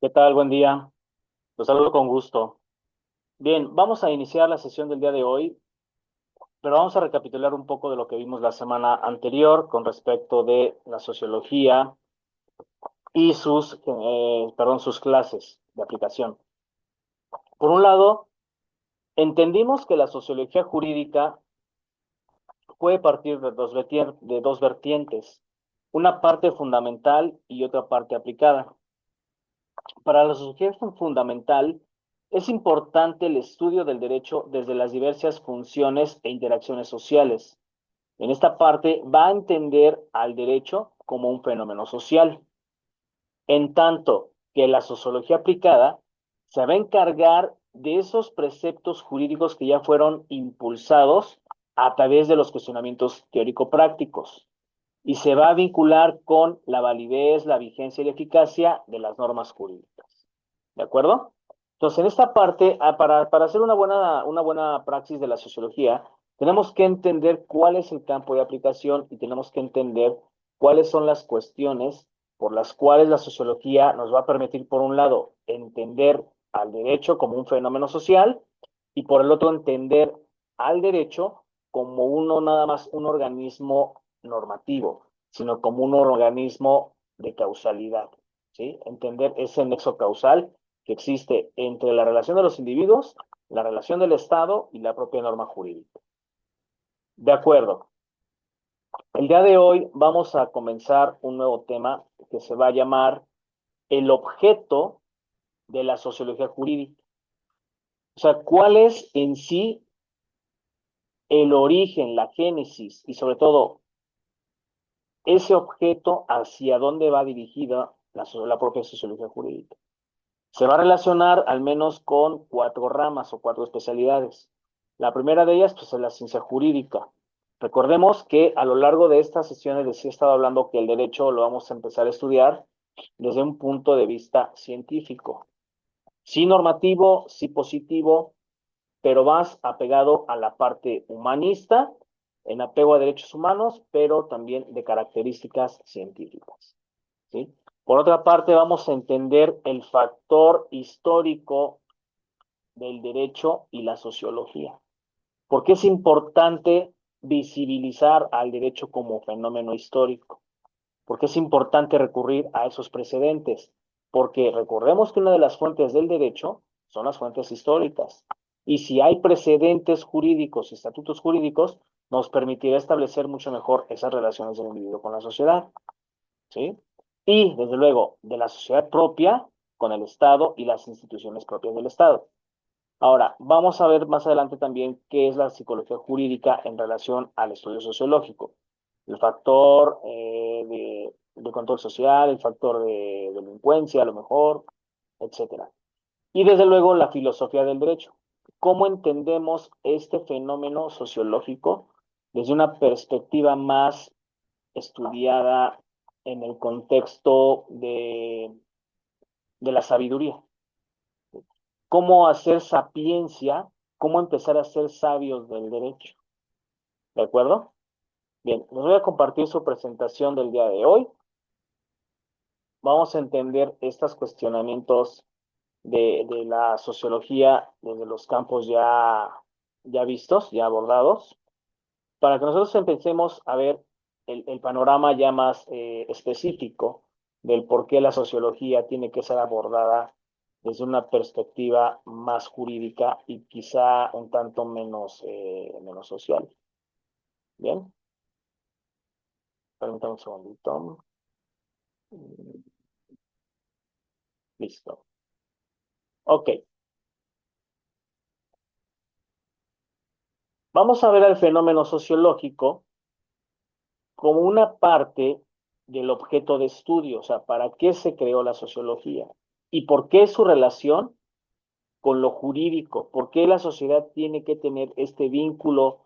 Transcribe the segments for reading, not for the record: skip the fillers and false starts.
¿Qué tal? Buen día. Los saludo con gusto. Bien, vamos a iniciar la sesión del día de hoy, pero vamos a recapitular un poco de lo que vimos la semana anterior con respecto de la sociología y sus clases de aplicación. Por un lado, entendimos que la sociología jurídica puede partir de dos vertientes, una parte fundamental y otra parte aplicada. Para la sociología fundamental, es importante el estudio del derecho desde las diversas funciones e interacciones sociales. En esta parte va a entender al derecho como un fenómeno social, en tanto que la sociología aplicada se va a encargar de esos preceptos jurídicos que ya fueron impulsados a través de los cuestionamientos teórico-prácticos y se va a vincular con la validez, la vigencia y la eficacia de las normas jurídicas. ¿De acuerdo? Entonces, en esta parte, para hacer una buena praxis de la sociología, tenemos que entender cuál es el campo de aplicación y tenemos que entender cuáles son las cuestiones por las cuales la sociología nos va a permitir, por un lado, entender al derecho como un fenómeno social y por el otro, entender al derecho como uno nada más un organismo normativo, sino como un organismo de causalidad, ¿sí? Entender ese nexo causal que existe entre la relación de los individuos, la relación del Estado y la propia norma jurídica. De acuerdo. El día de hoy vamos a comenzar un nuevo tema que se va a llamar el objeto de la sociología jurídica. O sea, ¿cuál es en sí el origen, la génesis y sobre todo ese objeto hacia dónde va dirigida la propia sociología jurídica? Se va a relacionar al menos con cuatro ramas o cuatro especialidades. La primera de ellas, pues, es la ciencia jurídica. Recordemos que a lo largo de estas sesiones les he estado hablando que el derecho lo vamos a empezar a estudiar desde un punto de vista científico. Sí normativo, sí positivo, pero más apegado a la parte humanista, en apego a derechos humanos, pero también de características científicas, ¿sí? Por otra parte, vamos a entender el factor histórico del derecho y la sociología. ¿Por qué es importante visibilizar al derecho como fenómeno histórico? ¿Por qué es importante recurrir a esos precedentes? Porque recordemos que una de las fuentes del derecho son las fuentes históricas. Y si hay precedentes jurídicos y estatutos jurídicos, nos permitirá establecer mucho mejor esas relaciones del individuo con la sociedad, ¿sí? Y, desde luego, de la sociedad propia con el Estado y las instituciones propias del Estado. Ahora, vamos a ver más adelante también qué es la psicología jurídica en relación al estudio sociológico. El factor de control social, el factor de delincuencia, a lo mejor, etcétera. Y desde luego la filosofía del derecho. ¿Cómo entendemos este fenómeno sociológico desde una perspectiva más estudiada en el contexto de la sabiduría? ¿Cómo hacer sapiencia? ¿Cómo empezar a ser sabios del derecho? ¿De acuerdo? Bien, les voy a compartir su presentación del día de hoy. Vamos a entender estos cuestionamientos de la sociología desde los campos ya vistos, ya abordados, para que nosotros empecemos a ver el panorama ya más específico del por qué la sociología tiene que ser abordada desde una perspectiva más jurídica y quizá un tanto menos social. Bien, permítame un segundito. Listo. Ok, vamos a ver el fenómeno sociológico como una parte del objeto de estudio, o sea, ¿para qué se creó la sociología? ¿Y por qué su relación con lo jurídico? ¿Por qué la sociedad tiene que tener este vínculo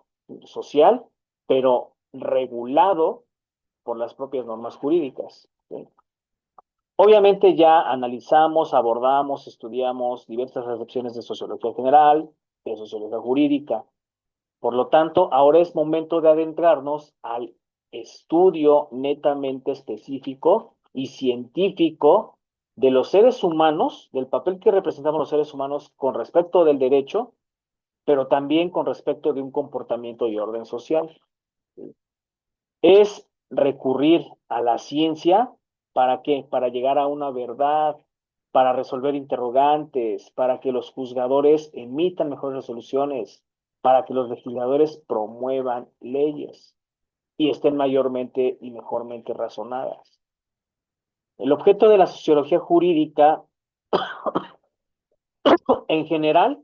social, pero regulado por las propias normas jurídicas? ¿Sí? Obviamente ya analizamos, abordamos, estudiamos diversas recepciones de sociología general, de sociología jurídica. Por lo tanto, ahora es momento de adentrarnos al estudio netamente específico y científico de los seres humanos, del papel que representamos los seres humanos con respecto del derecho, pero también con respecto de un comportamiento y orden social. Es recurrir a la ciencia, ¿para qué? Para llegar a una verdad, para resolver interrogantes, para que los juzgadores emitan mejores resoluciones, para que los legisladores promuevan leyes y estén mayormente y mejormente razonadas. El objeto de la sociología jurídica, en general,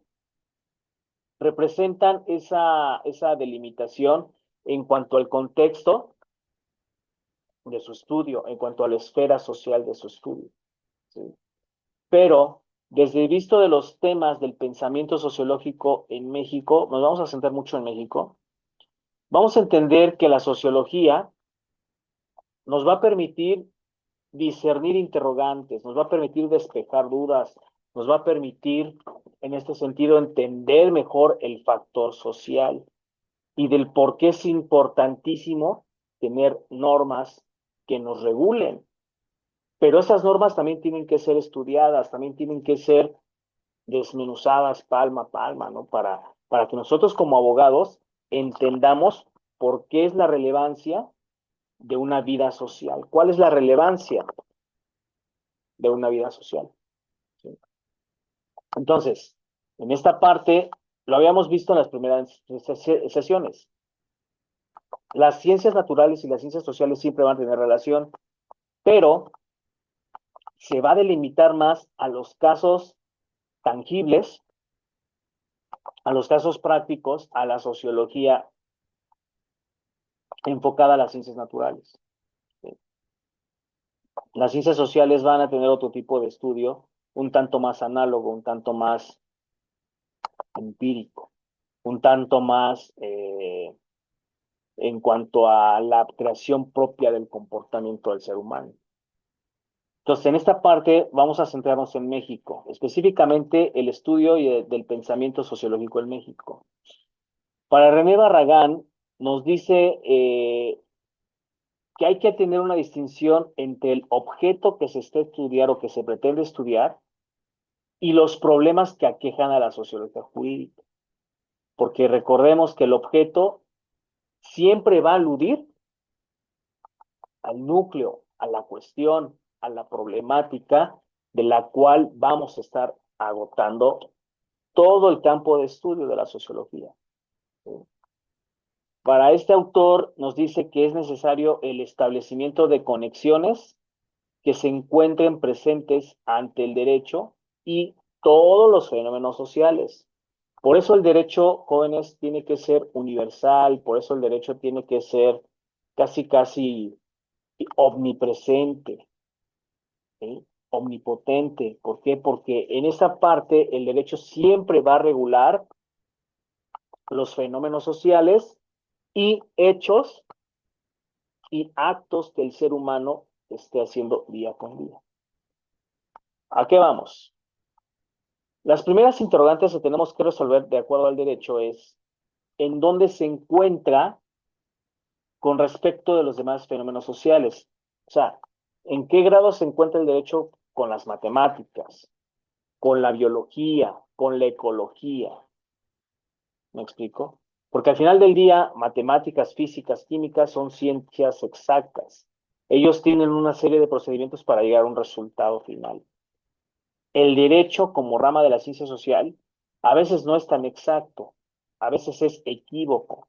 representan esa delimitación en cuanto al contexto de su estudio, en cuanto a la esfera social de su estudio. ¿Sí? Pero desde el visto de los temas del pensamiento sociológico en México, nos vamos a centrar mucho en México, vamos a entender que la sociología nos va a permitir discernir interrogantes, nos va a permitir despejar dudas, nos va a permitir, en este sentido, entender mejor el factor social y del por qué es importantísimo tener normas que nos regulen. Pero esas normas también tienen que ser estudiadas, también tienen que ser desmenuzadas palma a palma, ¿no? Para que nosotros como abogados entendamos por qué es la relevancia de una vida social. ¿Cuál es la relevancia de una vida social? ¿Sí? Entonces, en esta parte, lo habíamos visto en las primeras sesiones. Las ciencias naturales y las ciencias sociales siempre van a tener relación, pero se va a delimitar más a los casos tangibles, a los casos prácticos, a la sociología enfocada a las ciencias naturales. ¿Sí? Las ciencias sociales van a tener otro tipo de estudio, un tanto más análogo, un tanto más empírico, un tanto más en cuanto a la creación propia del comportamiento del ser humano. Entonces, en esta parte vamos a centrarnos en México, específicamente el estudio del pensamiento sociológico en México. Para René Barragán nos dice que hay que tener una distinción entre el objeto que se está estudiar o que se pretende estudiar y los problemas que aquejan a la sociología jurídica. Porque recordemos que el objeto siempre va a aludir al núcleo, a la cuestión, a la problemática de la cual vamos a estar agotando todo el campo de estudio de la sociología. ¿Sí? Para este autor nos dice que es necesario el establecimiento de conexiones que se encuentren presentes ante el derecho y todos los fenómenos sociales. Por eso el derecho, jóvenes, tiene que ser universal, por eso el derecho tiene que ser casi omnipresente, ¿sí? Omnipotente. ¿Por qué? Porque en esa parte el derecho siempre va a regular los fenómenos sociales y hechos y actos que el ser humano esté haciendo día con día. ¿A qué vamos? Las primeras interrogantes que tenemos que resolver de acuerdo al derecho es en dónde se encuentra con respecto de los demás fenómenos sociales. O sea, ¿en qué grado se encuentra el derecho con las matemáticas, con la biología, con la ecología? ¿Me explico? Porque al final del día, matemáticas, físicas, químicas son ciencias exactas. Ellos tienen una serie de procedimientos para llegar a un resultado final. El derecho como rama de la ciencia social a veces no es tan exacto, a veces es equívoco.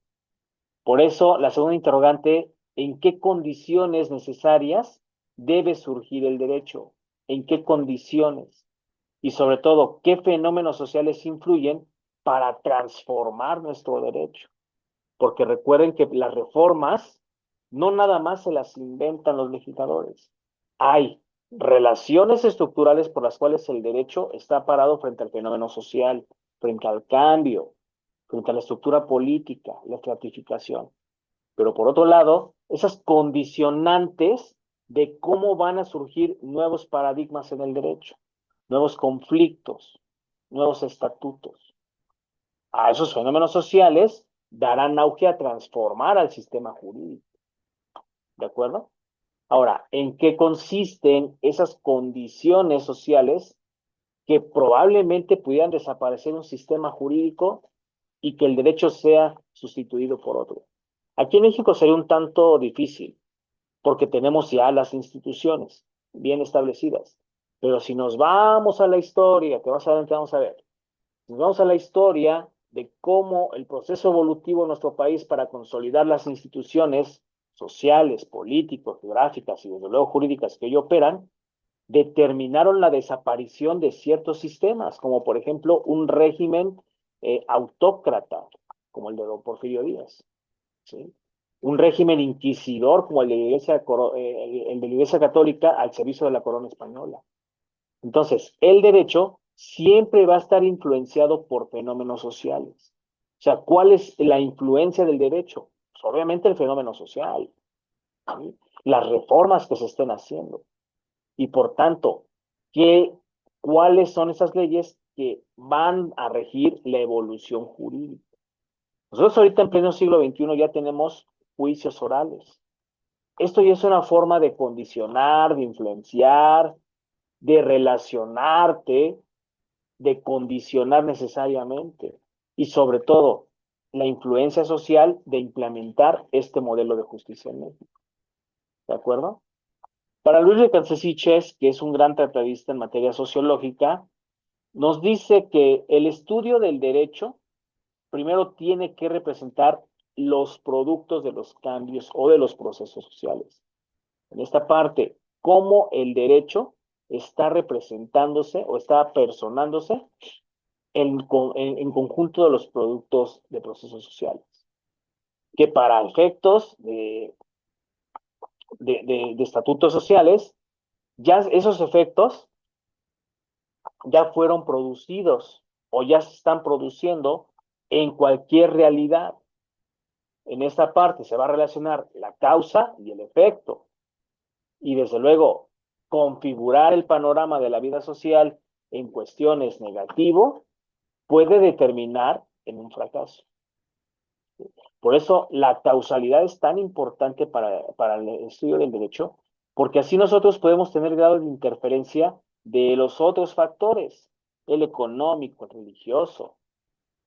Por eso, la segunda interrogante, ¿en qué condiciones necesarias debe surgir el derecho? ¿En qué condiciones? Y sobre todo, ¿qué fenómenos sociales influyen para transformar nuestro derecho? Porque recuerden que las reformas no nada más se las inventan los legisladores. Hay relaciones estructurales por las cuales el derecho está parado frente al fenómeno social, frente al cambio, frente a la estructura política, la estratificación. Pero por otro lado, esas condicionantes de cómo van a surgir nuevos paradigmas en el derecho, nuevos conflictos, nuevos estatutos. A esos fenómenos sociales darán auge a transformar al sistema jurídico. ¿De acuerdo? Ahora, ¿en qué consisten esas condiciones sociales que probablemente pudieran desaparecer un sistema jurídico y que el derecho sea sustituido por otro? Aquí en México sería un tanto difícil, porque tenemos ya las instituciones bien establecidas. Pero si nos vamos a la historia, que más adelante vamos a ver, nos vamos a la historia de cómo el proceso evolutivo en nuestro país para consolidar las instituciones sociales, políticos, geográficas y desde luego jurídicas que ello operan, determinaron la desaparición de ciertos sistemas, como por ejemplo un régimen autócrata, como el de don Porfirio Díaz, ¿sí? Un régimen inquisidor como el de el de la Iglesia Católica al servicio de la corona española. Entonces, el derecho siempre va a estar influenciado por fenómenos sociales. O sea, ¿cuál es la influencia del derecho? Pues obviamente el fenómeno social, ¿sí? Las reformas que se estén haciendo. Y por tanto, ¿qué, ¿cuáles son esas leyes que van a regir la evolución jurídica? Nosotros ahorita en pleno siglo XXI ya tenemos juicios orales. Esto ya es una forma de condicionar, de influenciar, de relacionarte, de condicionar necesariamente. Y sobre todo, la influencia social de implementar este modelo de justicia en México. ¿De acuerdo? Para Luis Recancesiches, que es un gran tratadista en materia sociológica, nos dice que el estudio del derecho primero tiene que representar los productos de los cambios o de los procesos sociales. En esta parte, cómo el derecho está representándose o está personándose en conjunto de los productos de procesos sociales, que para efectos de estatutos sociales, ya esos efectos ya fueron producidos o ya se están produciendo en cualquier realidad. En esta parte se va a relacionar la causa y el efecto. Y desde luego, configurar el panorama de la vida social en cuestiones negativo puede determinar en un fracaso. Por eso la causalidad es tan importante para el estudio del derecho, porque así nosotros podemos tener grado de interferencia de los otros factores, el económico, el religioso,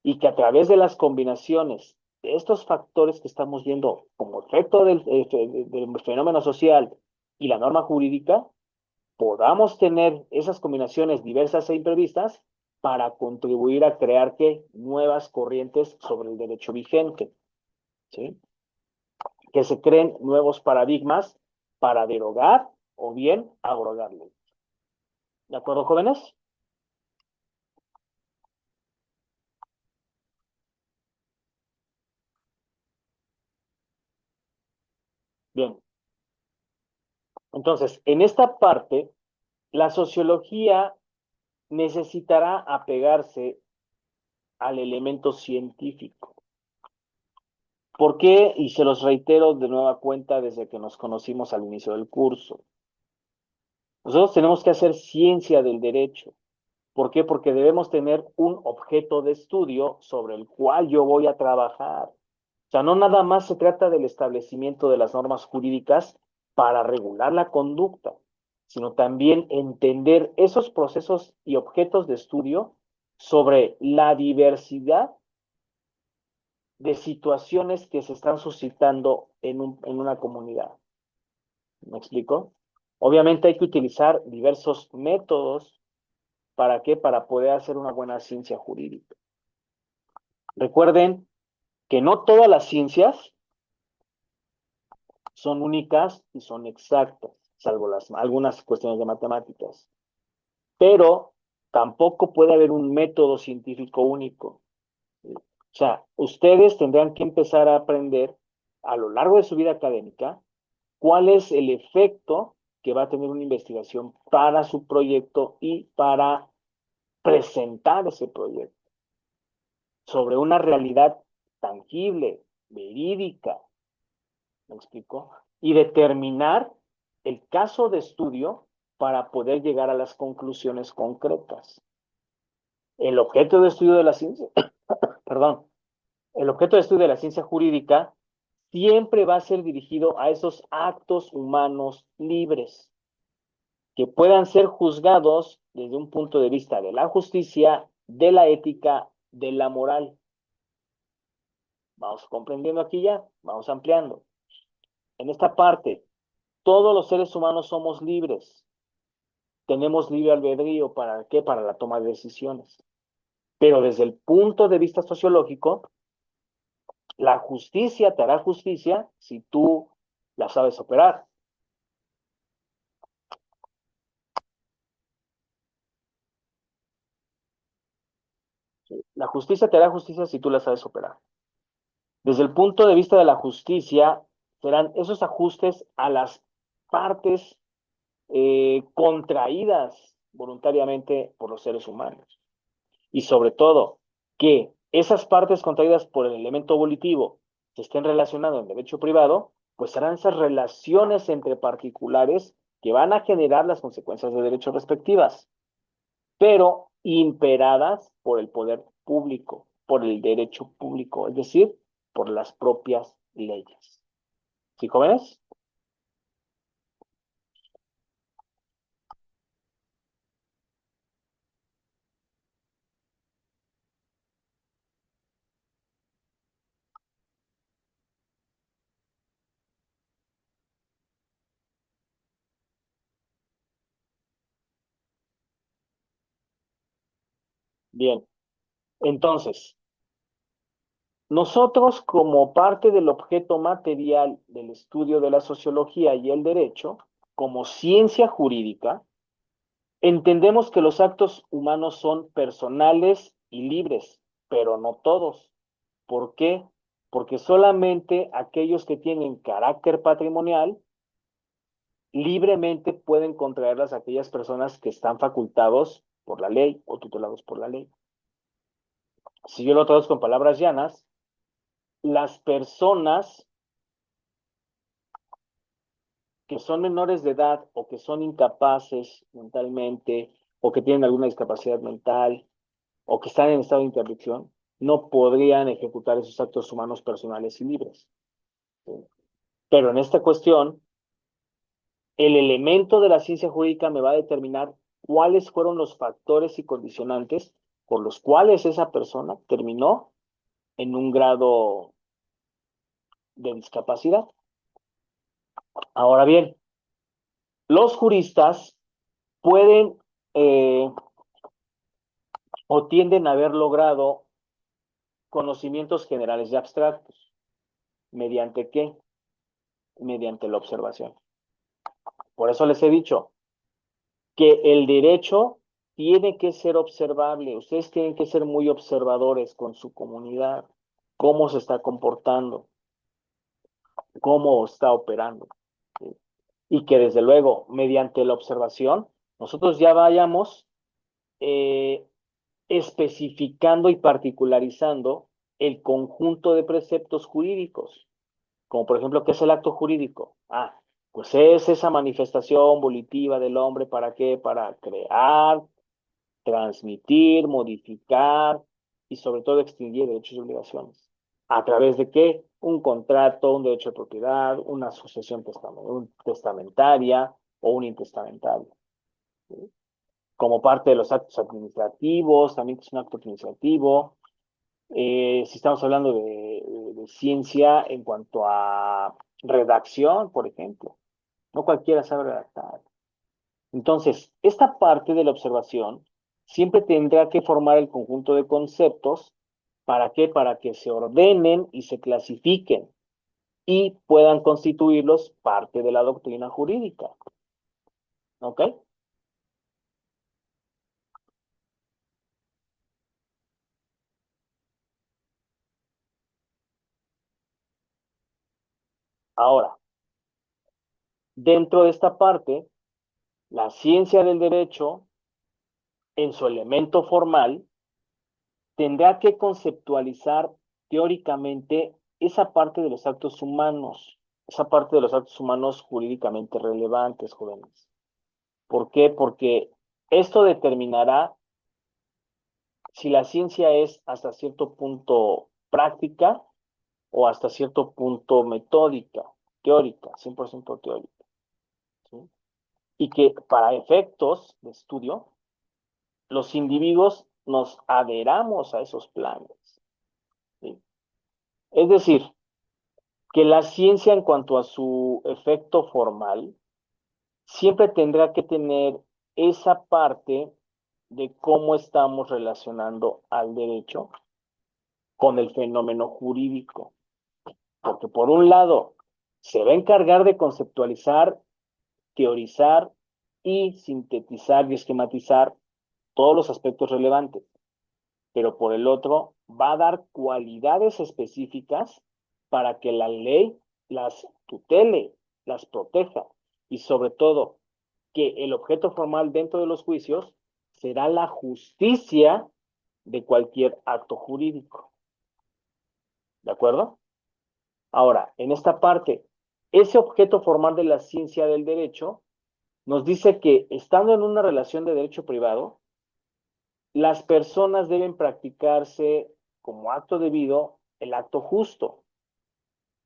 y que a través de las combinaciones de estos factores que estamos viendo como efecto del fenómeno social y la norma jurídica, podamos tener esas combinaciones diversas e imprevistas para contribuir a crear ¿qué? Nuevas corrientes sobre el derecho vigente, ¿sí? Que se creen nuevos paradigmas para derogar o bien abrogarlo. ¿De acuerdo, jóvenes? Bien. Entonces, en esta parte, la sociología necesitará apegarse al elemento científico. ¿Por qué? Y se los reitero de nueva cuenta desde que nos conocimos al inicio del curso. Nosotros tenemos que hacer ciencia del derecho. ¿Por qué? Porque debemos tener un objeto de estudio sobre el cual yo voy a trabajar. O sea, no nada más se trata del establecimiento de las normas jurídicas para regular la conducta, sino también entender esos procesos y objetos de estudio sobre la diversidad de situaciones que se están suscitando en una comunidad. ¿Me explico? Obviamente hay que utilizar diversos métodos. ¿Para qué? Para poder hacer una buena ciencia jurídica. Recuerden que no todas las ciencias son únicas y son exactas, salvo algunas cuestiones de matemáticas. Pero tampoco puede haber un método científico único. O sea, ustedes tendrán que empezar a aprender a lo largo de su vida académica cuál es el efecto que va a tener una investigación para su proyecto y para presentar ese proyecto sobre una realidad tangible, verídica, ¿me explico? Y determinar el caso de estudio para poder llegar a las conclusiones concretas. El objeto de estudio de la ciencia, perdón, el objeto de estudio de la ciencia jurídica siempre va a ser dirigido a esos actos humanos libres, que puedan ser juzgados desde un punto de vista de la justicia, de la ética, de la moral. Vamos comprendiendo aquí ya, vamos ampliando. En esta parte, todos los seres humanos somos libres. Tenemos libre albedrío, ¿para qué? Para la toma de decisiones. Pero desde el punto de vista sociológico, la justicia te hará justicia si tú la sabes operar. La justicia te hará justicia si tú la sabes operar. Desde el punto de vista de la justicia, serán esos ajustes a las partes contraídas voluntariamente por los seres humanos. Y sobre todo, que esas partes contraídas por el elemento volitivo se estén relacionando en derecho privado, pues serán esas relaciones entre particulares que van a generar las consecuencias de derecho respectivas, pero imperadas por el poder público, por el derecho público, es decir, por las propias leyes. ¿Sí, jóvenes? Bien. Entonces, nosotros como parte del objeto material del estudio de la sociología y el derecho, como ciencia jurídica, entendemos que los actos humanos son personales y libres, pero no todos. ¿Por qué? Porque solamente aquellos que tienen carácter patrimonial libremente pueden contraerlas aquellas personas que están facultados por la ley o tutelados por la ley. Si yo lo traduzco en palabras llanas, las personas que son menores de edad o que son incapaces mentalmente o que tienen alguna discapacidad mental o que están en estado de interdicción, no podrían ejecutar esos actos humanos personales y libres. ¿Sí? Pero en esta cuestión, el elemento de la ciencia jurídica me va a determinar cuáles fueron los factores y condicionantes por los cuales esa persona terminó en un grado de discapacidad. Ahora bien, los juristas pueden o tienden a haber logrado conocimientos generales y abstractos. ¿Mediante qué? Mediante la observación. Por eso les he dicho que el derecho tiene que ser observable. Ustedes tienen que ser muy observadores con su comunidad, cómo se está comportando, cómo está operando. ¿Sí? Y que desde luego, mediante la observación, nosotros ya vayamos eh, especificando y particularizando el conjunto de preceptos jurídicos. Como por ejemplo, ¿qué es el acto jurídico? Ah, pues es esa manifestación volitiva del hombre, ¿para qué? Para crear, transmitir, modificar y sobre todo extinguir derechos y obligaciones. ¿A través de qué? Un contrato, un derecho de propiedad, una asociación testamentaria o un intestamentario. ¿Sí? Como parte de los actos administrativos, también que es un acto administrativo. Si estamos hablando de ciencia en cuanto a redacción, por ejemplo, no cualquiera sabe redactar. Entonces, esta parte de la observación siempre tendrá que formar el conjunto de conceptos. ¿Para qué? Para que se ordenen y se clasifiquen y puedan constituirlos parte de la doctrina jurídica. ¿Ok? Ahora, dentro de esta parte, la ciencia del derecho, en su elemento formal, tendrá que conceptualizar teóricamente esa parte de los actos humanos, esa parte de los actos humanos jurídicamente relevantes, jóvenes. ¿Por qué? Porque esto determinará si la ciencia es hasta cierto punto práctica o hasta cierto punto metódica, teórica, 100% teórica, ¿sí? Y que para efectos de estudio, los individuos nos adheramos a esos planes, ¿sí? Es decir, que la ciencia en cuanto a su efecto formal siempre tendrá que tener esa parte de cómo estamos relacionando al derecho con el fenómeno jurídico. Porque por un lado, se va a encargar de conceptualizar, teorizar y sintetizar y esquematizar todos los aspectos relevantes. Pero por el otro, va a dar cualidades específicas para que la ley las tutele, las proteja y sobre todo que el objeto formal dentro de los juicios será la justicia de cualquier acto jurídico. ¿De acuerdo? Ahora, en esta parte, ese objeto formal de la ciencia del derecho nos dice que estando en una relación de derecho privado, las personas deben practicarse como acto debido el acto justo.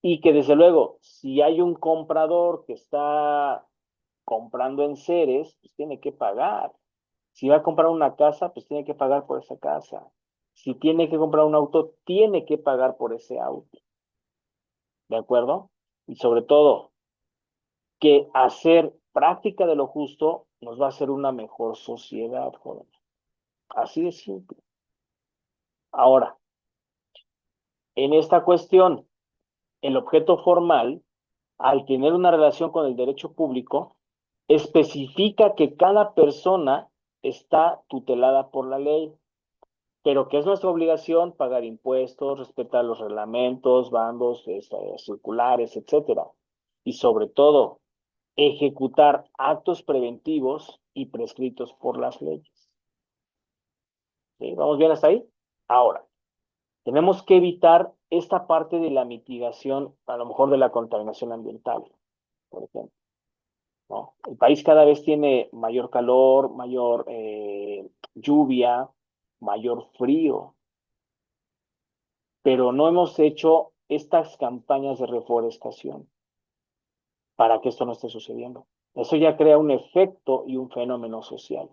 Y que desde luego, si hay un comprador que está comprando enseres, pues tiene que pagar. Si va a comprar una casa, pues tiene que pagar por esa casa. Si tiene que comprar un auto, tiene que pagar por ese auto. ¿De acuerdo? Y sobre todo, que hacer práctica de lo justo nos va a hacer una mejor sociedad, joven. Así de simple. Ahora, en esta cuestión, el objeto formal, al tener una relación con el derecho público, especifica que cada persona está tutelada por la ley, pero que es nuestra obligación pagar impuestos, respetar los reglamentos, bandos, circulares, etcétera. Y sobre todo, ejecutar actos preventivos y prescritos por las leyes. ¿Sí? ¿Vamos bien hasta ahí? Ahora, tenemos que evitar esta parte de la mitigación, a lo mejor de la contaminación ambiental, por ejemplo, ¿no? El país cada vez tiene mayor calor, mayor lluvia, mayor frío, pero no hemos hecho estas campañas de reforestación para que esto no esté sucediendo. Eso ya crea un efecto y un fenómeno social.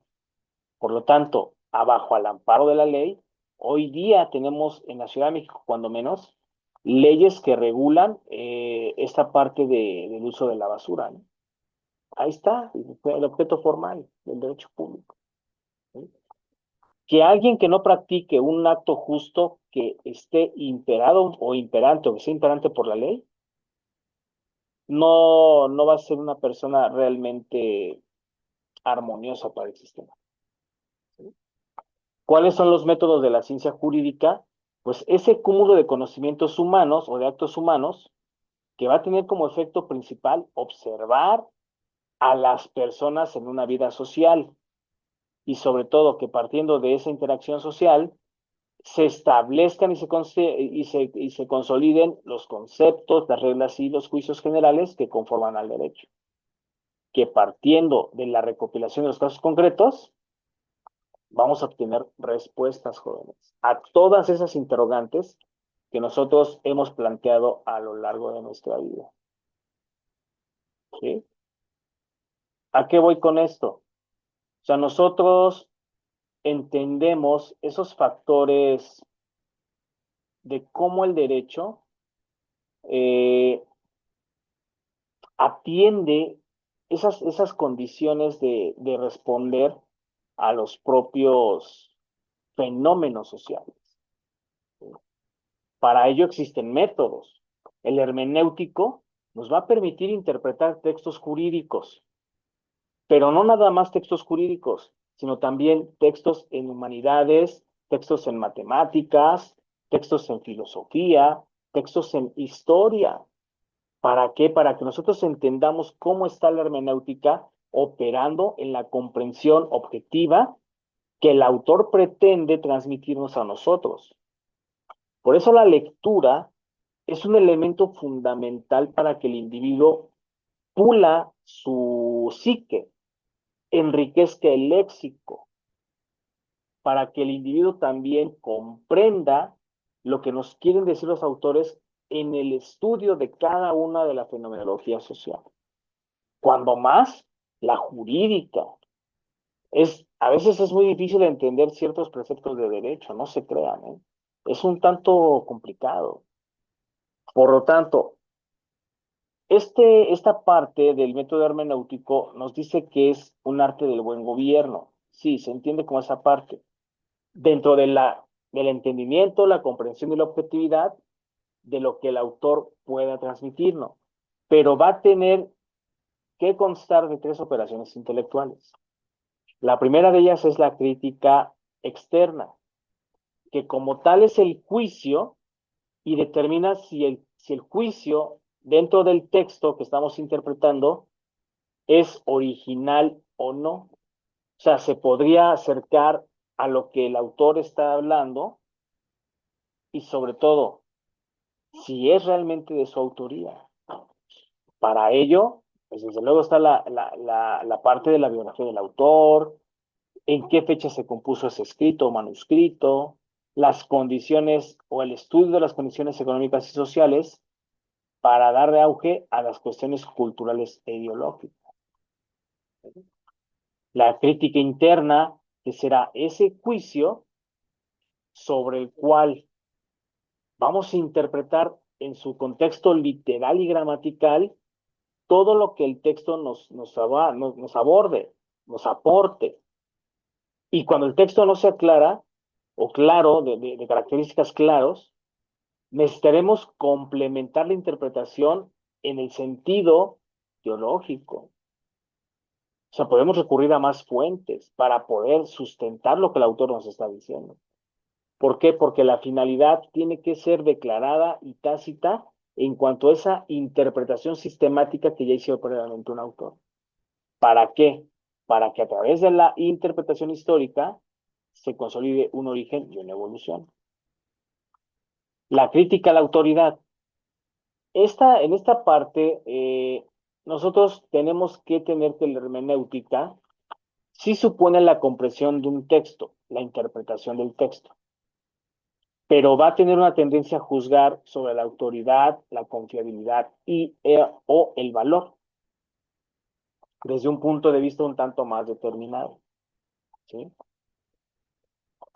Por lo tanto, abajo al amparo de la ley, hoy día tenemos en la Ciudad de México, cuando menos, leyes que regulan esta parte del uso de la basura, ¿no? Ahí está el objeto formal del derecho público, ¿sí? Que alguien que no practique un acto justo que esté imperado o imperante o que sea imperante por la ley, no va a ser una persona realmente armoniosa para el sistema, ¿sí? ¿Cuáles son los métodos de la ciencia jurídica? Pues ese cúmulo de conocimientos humanos o de actos humanos que va a tener como efecto principal observar a las personas en una vida social y sobre todo que partiendo de esa interacción social se establezcan y se consoliden los conceptos, las reglas y los juicios generales que conforman al derecho. Que partiendo de la recopilación de los casos concretos, vamos a obtener respuestas, jóvenes, a todas esas interrogantes que nosotros hemos planteado a lo largo de nuestra vida. ¿Sí? ¿A qué voy con esto? O sea, nosotros entendemos esos factores de cómo el derecho eh, atiende esas condiciones de responder a los propios fenómenos sociales. Para ello existen métodos. El hermenéutico nos va a permitir interpretar textos jurídicos, pero no nada más textos jurídicos, sino también textos en humanidades, textos en matemáticas, textos en filosofía, textos en historia. ¿Para qué? Para que nosotros entendamos cómo está la hermenéutica operando en la comprensión objetiva que el autor pretende transmitirnos a nosotros. Por eso la lectura es un elemento fundamental para que el individuo pula su psique, enriquezca el léxico, para que el individuo también comprenda lo que nos quieren decir los autores en el estudio de cada una de la fenomenología social. Cuando más, la jurídica. A veces es muy difícil entender ciertos preceptos de derecho, no se crean, ¿eh? Es un tanto complicado. Por lo tanto, esta parte del método hermenéutico nos dice que es un arte del buen gobierno. Sí, se entiende como esa parte. Dentro del entendimiento, la comprensión y la objetividad de lo que el autor pueda transmitirnos. Pero va a tener que constar de tres operaciones intelectuales. La primera de ellas es la crítica externa, que como tal es el juicio y determina si el juicio dentro del texto que estamos interpretando es original o no. O sea, se podría acercar a lo que el autor está hablando y sobre todo, si es realmente de su autoría. Para ello, pues desde luego está la parte de la biografía del autor, en qué fecha se compuso ese escrito o manuscrito, las condiciones o el estudio de las condiciones económicas y sociales para darle auge a las cuestiones culturales e ideológicas. La crítica interna, que será ese juicio sobre el cual vamos a interpretar en su contexto literal y gramatical todo lo que el texto nos aborde, nos aporte. Y cuando el texto no sea clara o claro, de características claros, necesitaremos complementar la interpretación en el sentido teológico. O sea, podemos recurrir a más fuentes para poder sustentar lo que el autor nos está diciendo. ¿Por qué? Porque la finalidad tiene que ser declarada y tácita en cuanto a esa interpretación sistemática que ya hizo previamente un autor. ¿Para qué? Para que a través de la interpretación histórica se consolide un origen y una evolución. La crítica a la autoridad. En esta parte, nosotros tenemos que tener que la hermenéutica sí supone la comprensión de un texto, la interpretación del texto, pero va a tener una tendencia a juzgar sobre la autoridad, la confiabilidad o el valor, desde un punto de vista un tanto más determinado. ¿Sí?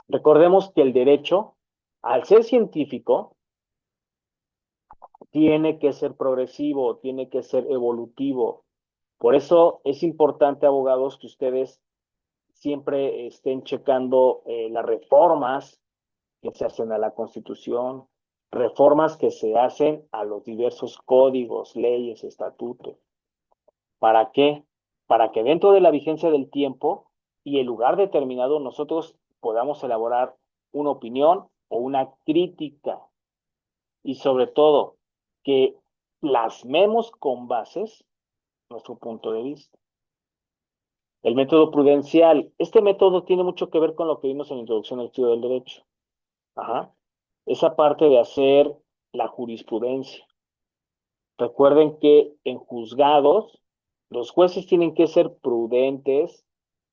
Recordemos que el derecho, al ser científico, tiene que ser progresivo, tiene que ser evolutivo. Por eso es importante, abogados, que ustedes siempre estén checando las reformas que se hacen a la Constitución, reformas que se hacen a los diversos códigos, leyes, estatutos. ¿Para qué? Para que dentro de la vigencia del tiempo y el lugar determinado nosotros podamos elaborar una opinión o una crítica y sobre todo que plasmemos con bases nuestro punto de vista. El método prudencial. Este método tiene mucho que ver con lo que vimos en la introducción al estudio del derecho. Ajá. Esa parte de hacer la jurisprudencia. Recuerden que en juzgados los jueces tienen que ser prudentes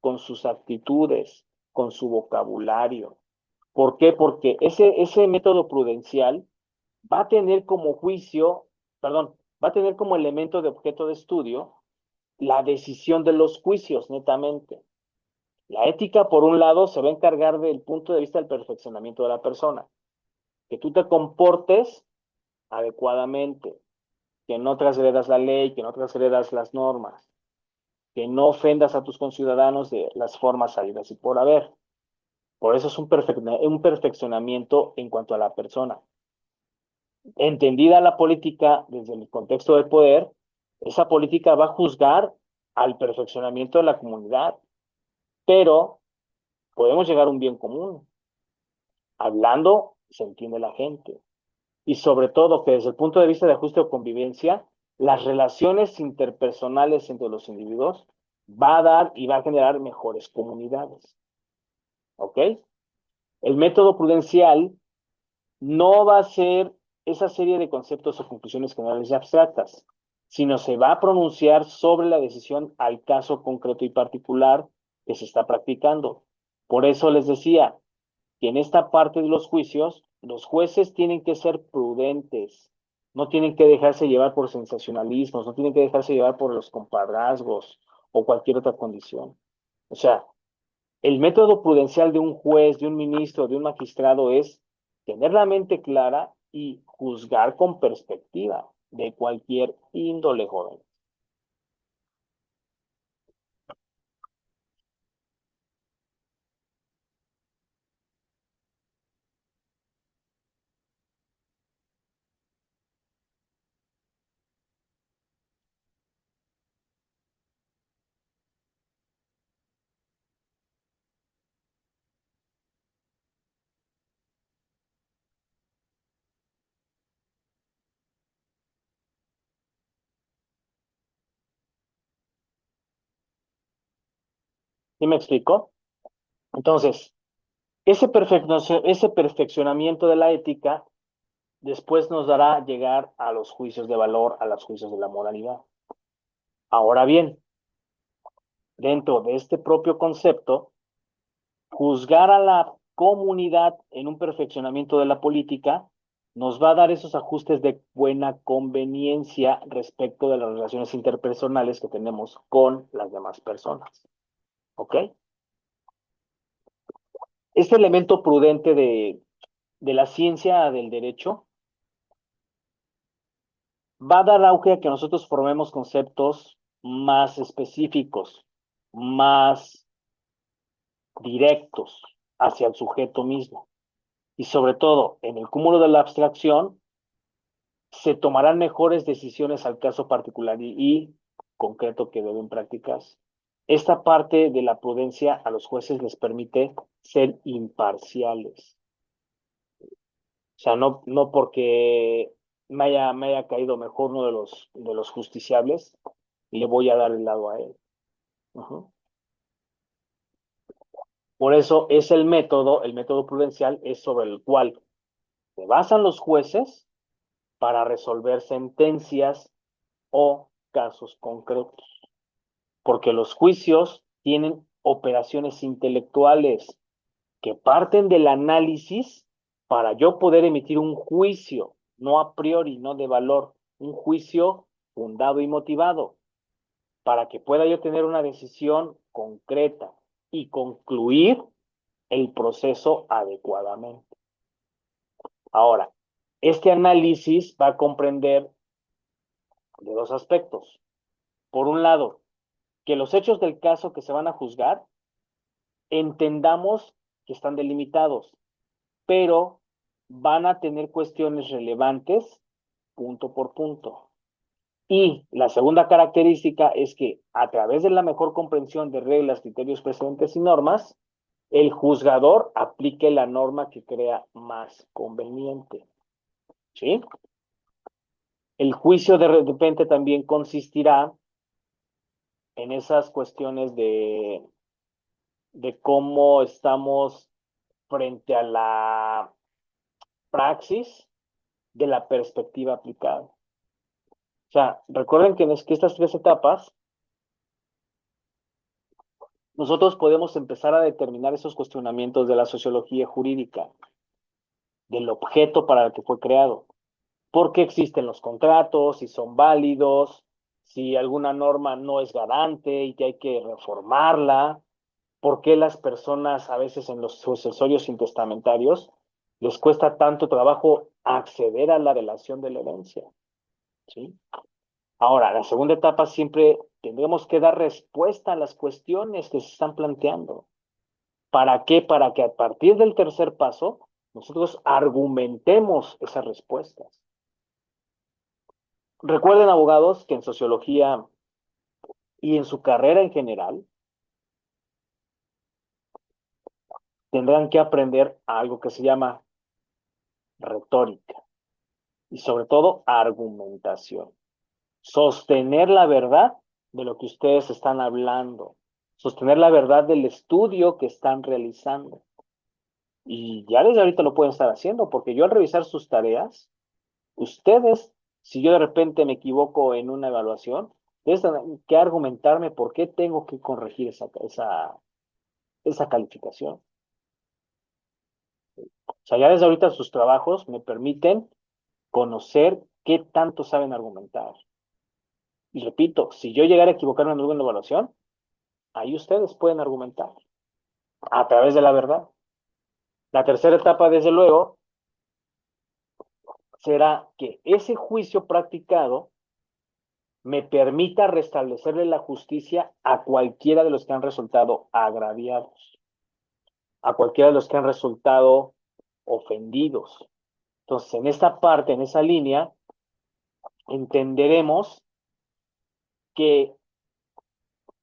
con sus actitudes, con su vocabulario. ¿Por qué? Porque ese método prudencial va a tener como juicio, perdón, va a tener como elemento de objeto de estudio la decisión de los juicios, netamente. La ética, por un lado, se va a encargar del punto de vista del perfeccionamiento de la persona. Que tú te comportes adecuadamente, que no transgredas la ley, que no transgredas las normas, que no ofendas a tus conciudadanos de las formas sabidas y por haber. Por eso es un perfeccionamiento en cuanto a la persona. Entendida la política desde el contexto del poder, esa política va a juzgar al perfeccionamiento de la comunidad, pero podemos llegar a un bien común. Hablando, se entiende la gente. Y sobre todo que desde el punto de vista de ajuste o convivencia, las relaciones interpersonales entre los individuos va a dar y va a generar mejores comunidades. ¿Ok? El método prudencial no va a ser esa serie de conceptos o conclusiones generales y abstractas, sino se va a pronunciar sobre la decisión al caso concreto y particular que se está practicando. Por eso les decía que en esta parte de los juicios, los jueces tienen que ser prudentes, No tienen que dejarse llevar por sensacionalismos, no tienen que dejarse llevar por los compadrazgos o cualquier otra condición. O sea, el método prudencial de un juez, de un ministro, de un magistrado es tener la mente clara y juzgar con perspectiva de cualquier índole, joven. ¿Sí me explico? Entonces, ese perfeccionamiento de la ética después nos dará llegar a los juicios de valor, a los juicios de la moralidad. Ahora bien, dentro de este propio concepto, juzgar a la comunidad en un perfeccionamiento de la política nos va a dar esos ajustes de buena conveniencia respecto de las relaciones interpersonales que tenemos con las demás personas. ¿Ok? Este elemento prudente de la ciencia del derecho va a dar auge a que nosotros formemos conceptos más específicos, más directos hacia el sujeto mismo. Y sobre todo, en el cúmulo de la abstracción, se tomarán mejores decisiones al caso particular y concreto que deben practicarse. Esta parte de la prudencia a los jueces les permite ser imparciales. O sea, no porque me haya caído mejor uno de los justiciables, le voy a dar el lado a él. Ujú. Por eso es el método prudencial es sobre el cual se basan los jueces para resolver sentencias o casos concretos. Porque los juicios tienen operaciones intelectuales que parten del análisis para yo poder emitir un juicio, no a priori, no de valor, un juicio fundado y motivado, para que pueda yo tener una decisión concreta y concluir el proceso adecuadamente. Ahora, este análisis va a comprender de dos aspectos. Por un lado, que los hechos del caso que se van a juzgar entendamos que están delimitados, pero van a tener cuestiones relevantes punto por punto. Y la segunda característica es que a través de la mejor comprensión de reglas, criterios, precedentes y normas, el juzgador aplique la norma que crea más conveniente. ¿Sí? El juicio de repente también consistirá en esas cuestiones de cómo estamos frente a la praxis de la perspectiva aplicada. O sea, recuerden que estas tres etapas, nosotros podemos empezar a determinar esos cuestionamientos de la sociología jurídica, del objeto para el que fue creado. ¿Por qué existen los contratos? Si son válidos, si alguna norma no es garante y que hay que reformarla. ¿Por qué las personas a veces en los sucesorios intestamentarios les cuesta tanto trabajo acceder a la relación de la herencia? ¿Sí? Ahora, la segunda etapa siempre tendremos que dar respuesta a las cuestiones que se están planteando. ¿Para qué? Para que a partir del tercer paso nosotros argumentemos esas respuestas. Recuerden, abogados, que en sociología y en su carrera en general tendrán que aprender algo que se llama retórica y sobre todo argumentación. Sostener la verdad de lo que ustedes están hablando, sostener la verdad del estudio que están realizando. Y ya desde ahorita lo pueden estar haciendo, porque yo al revisar sus tareas, ustedes, si yo de repente me equivoco en una evaluación, ustedes tienen que argumentarme por qué tengo que corregir esa calificación. O sea, ya desde ahorita sus trabajos me permiten conocer qué tanto saben argumentar. Y repito, si yo llegara a equivocarme en alguna evaluación, ahí ustedes pueden argumentar a través de la verdad. La tercera etapa, desde luego, será que ese juicio practicado me permita restablecerle la justicia a cualquiera de los que han resultado agraviados, a cualquiera de los que han resultado ofendidos. Entonces, en esta parte, en esa línea, entenderemos que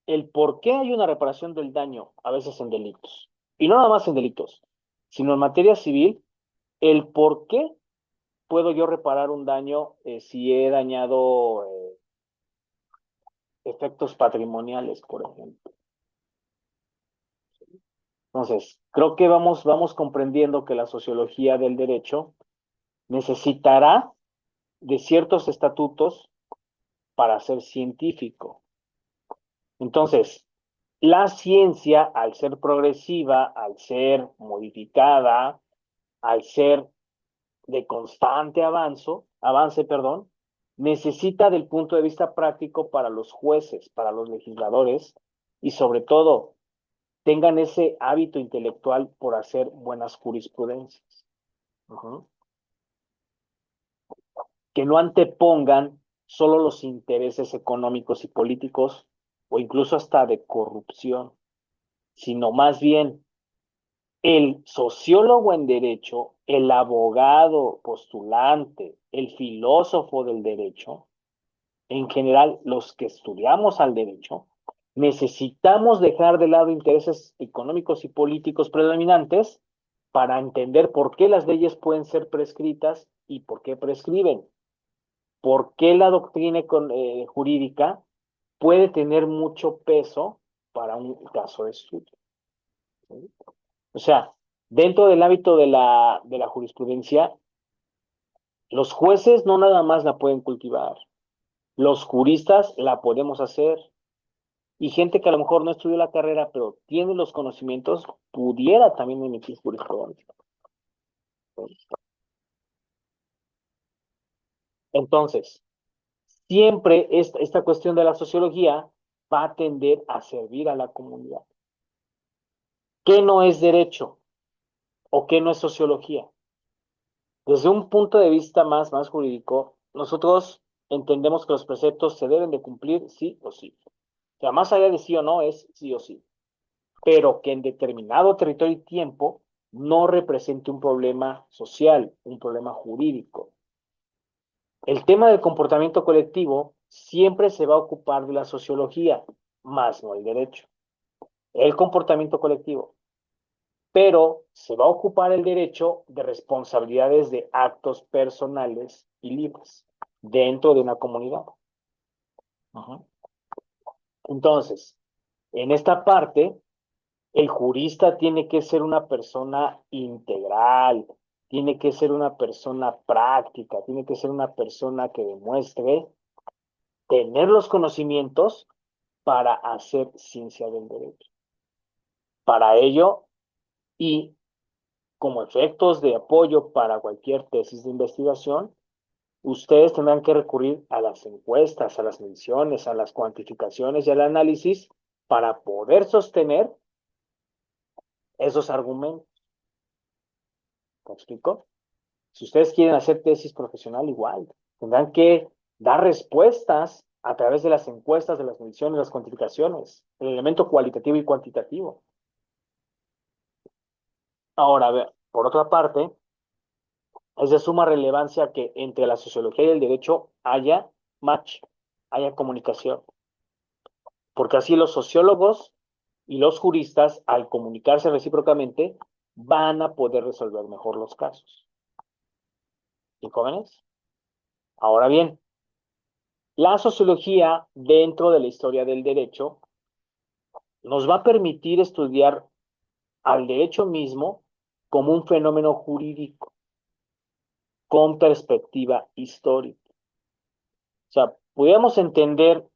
el por qué hay una reparación del daño, a veces en delitos, y no nada más en delitos, sino en materia civil, el por qué puedo yo reparar un daño si he dañado efectos patrimoniales, por ejemplo. Entonces, creo que vamos comprendiendo que la sociología del derecho necesitará de ciertos estatutos para ser científico. Entonces, la ciencia, al ser progresiva, al ser modificada, al ser de constante avance, perdón, necesita del punto de vista práctico para los jueces, para los legisladores y sobre todo tengan ese hábito intelectual por hacer buenas jurisprudencias. Uh-huh. Que no antepongan solo los intereses económicos y políticos o incluso hasta de corrupción, sino más bien el sociólogo en derecho, el abogado postulante, el filósofo del derecho, en general los que estudiamos al derecho, necesitamos dejar de lado intereses económicos y políticos predominantes para entender por qué las leyes pueden ser prescritas y por qué prescriben, por qué la doctrina jurídica puede tener mucho peso para un caso de estudio. ¿Sí? O sea, dentro del hábito de la jurisprudencia, los jueces no nada más la pueden cultivar, los juristas la podemos hacer, y gente que a lo mejor no estudió la carrera, pero tiene los conocimientos, pudiera también emitir jurisprudencia. Entonces, siempre esta cuestión de la sociología va a tender a servir a la comunidad. ¿Qué no es derecho o qué no es sociología? Desde un punto de vista más jurídico, nosotros entendemos que los preceptos se deben de cumplir sí o sí. O sea, más allá de sí o no, es sí o sí. Pero que en determinado territorio y tiempo no represente un problema social, un problema jurídico. El tema del comportamiento colectivo siempre se va a ocupar de la sociología, más no el derecho. El comportamiento colectivo. Pero se va a ocupar el derecho de responsabilidades de actos personales y libres dentro de una comunidad. Uh-huh. Entonces, en esta parte, el jurista tiene que ser una persona integral, tiene que ser una persona práctica, tiene que ser una persona que demuestre tener los conocimientos para hacer ciencia del derecho. Para ello, y como efectos de apoyo para cualquier tesis de investigación, ustedes tendrán que recurrir a las encuestas, a las mediciones, a las cuantificaciones y al análisis para poder sostener esos argumentos. ¿Me explico? Si ustedes quieren hacer tesis profesional, igual, tendrán que dar respuestas a través de las encuestas, de las mediciones, las cuantificaciones, el elemento cualitativo y cuantitativo. Ahora, a ver, por otra parte, es de suma relevancia que entre la sociología y el derecho haya match, haya comunicación, porque así los sociólogos y los juristas, al comunicarse recíprocamente, van a poder resolver mejor los casos. ¿Y jóvenes? Ahora bien, la sociología dentro de la historia del derecho nos va a permitir estudiar al derecho mismo como un fenómeno jurídico con perspectiva histórica. O sea, pudiéramos entender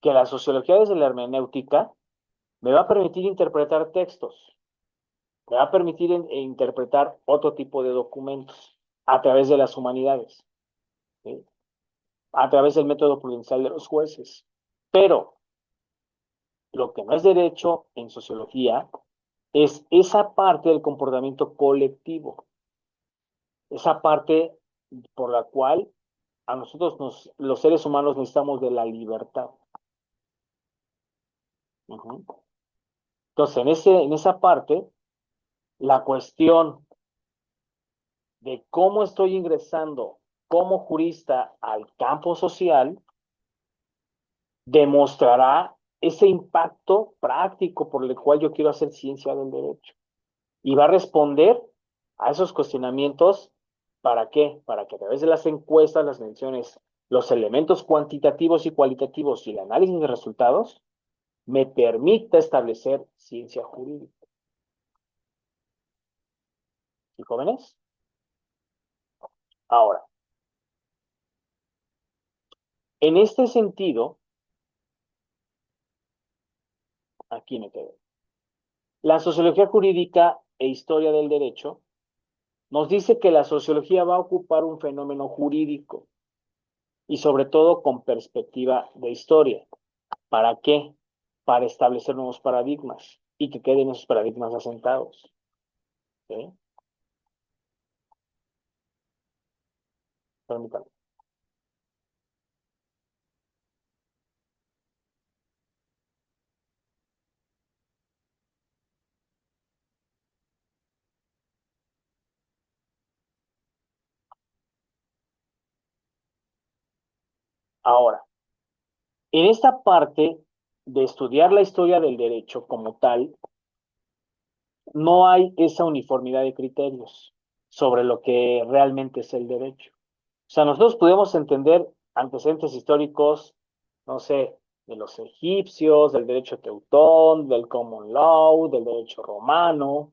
que la sociología desde la hermenéutica me va a permitir interpretar textos, me va a permitir interpretar otro tipo de documentos. a través de las humanidades, ¿sí? A través del método prudencial de los jueces. Pero lo que no es derecho en sociología es esa parte del comportamiento colectivo, esa parte por la cual a nosotros los seres humanos necesitamos de la libertad. Ujú. Entonces, en esa parte, la cuestión de cómo estoy ingresando como jurista al campo social demostrará ese impacto práctico por el cual yo quiero hacer ciencia del derecho. Y va a responder a esos cuestionamientos. ¿Para qué? Para que a través de las encuestas, las menciones, los elementos cuantitativos y cualitativos y el análisis de resultados me permita establecer ciencia jurídica. ¿Y jóvenes? Ahora, en este sentido, aquí me quedo. La sociología jurídica e historia del derecho nos dice que la sociología va a ocupar un fenómeno jurídico y sobre todo con perspectiva de historia. ¿Para qué? Para establecer nuevos paradigmas y que queden esos paradigmas asentados. ¿Sí? Permítanme. Ahora, en esta parte de estudiar la historia del derecho como tal, no hay esa uniformidad de criterios sobre lo que realmente es el derecho. O sea, nosotros podemos entender antecedentes históricos, no sé, de los egipcios, del derecho teutón, del common law, del derecho romano,